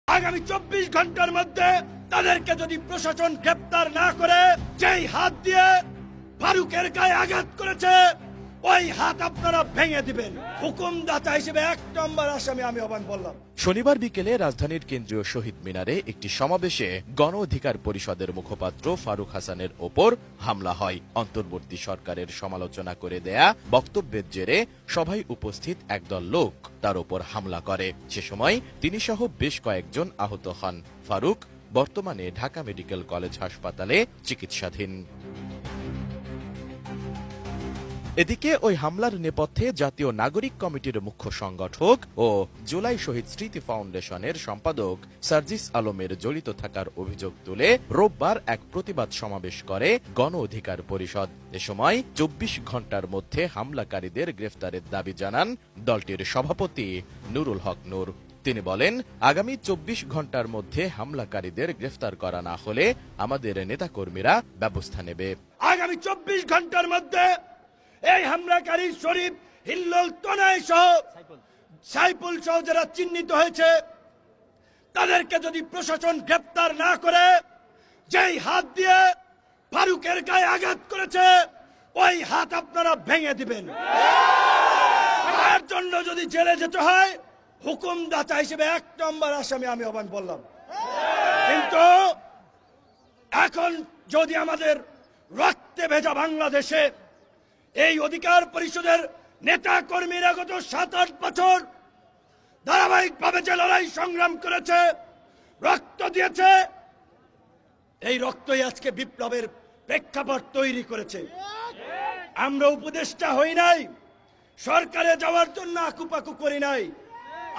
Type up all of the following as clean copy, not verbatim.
আগামী 24 ঘন্টার মধ্যে তাদেরকে যদি প্রশাসন গ্রেপ্তার না করে, যেই হাত দিয়ে ফারুকের গায়ে আঘাত করেছে ওই হাত আপনারা ভেঙে দিবেন। হুকুমদাতা হিসেবে 1 নম্বর আসামি আমি আহ্বান বললাম। শনিবার বিকেলে রাজধানীর কেন্দ্রীয় শহীদ মিনারে একটি সমাবেশে গণ অধিকার পরিষদের মুখপাত্র ফারুক হাসানের ওপর হামলা হয়। অন্তর্বর্তী সরকারের সমালোচনা করে দেয়া বক্তব্যের জেরে সভায় উপস্থিত একদল লোক তার ওপর হামলা করে। সে সময় তিনি সহ বেশ কয়েকজন আহত হন। ফারুক বর্তমানে ঢাকা মেডিকেল কলেজ হাসপাতালে চিকিৎসাধীন। এদিকে ওই হামলার নেপথ্যে জাতীয় নাগরিক কমিটির মুখ্য সংগঠক ও জুলাই শহীদ স্মৃতি ফাউন্ডেশনের সম্পাদক সার্জিস আলমের জড়িত থাকার অভিযোগ তুলে রোববার এক প্রতিবাদ সমাবেশ করে গণ অধিকার পরিষদ। এ সময় 24 ঘন্টার মধ্যে হামলাকারীদের গ্রেফতারের দাবি জানান দলটির সভাপতি নুরুল হক নূর। তিনি বলেন, আগামী 24 ঘন্টার মধ্যে হামলাকারীদের গ্রেফতার করা না হলে আমাদের নেতাকর্মীরা ব্যবস্থা নেবে। আগামী 24 ঘন্টার মধ্যে এই হামলাকারী শরীফ, হিল্লোল, তনয় সহ সাইফুল সহ যারা চিহ্নিত হয়েছে তাদেরকে যদি প্রশাসন গ্রেপ্তার না করে, যেই হাত দিয়ে ফারুকের গায়ে আঘাত করেছে ওই হাত আপনারা ভেঙে দিবেন। তার জন্য যদি জেলে যেতে হয়, হুকুমদাতা হিসেবে 1 নম্বর আসামি আমি আহ্বান বললাম। কিন্তু এখন যদি আমাদের রক্তে ভেজা বাংলাদেশে এই অধিকার পরিষদের নেতা কর্মীরা গত 7-8 বছর ধারাবাহিকভাবে যে লড়াই সংগ্রাম করেছে, রক্ত দিয়েছে, এই রক্তই আজকে বিপ্লবের প্রেক্ষাপট তৈরি করেছে। আমরা উপদেষ্টা হই নাই, সরকারে যাওয়ার জন্য আকুপাকু করি নাই,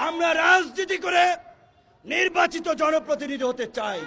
আমরা রাজনীতি করে নির্বাচিত জনপ্রতিনিধি হতে চাই।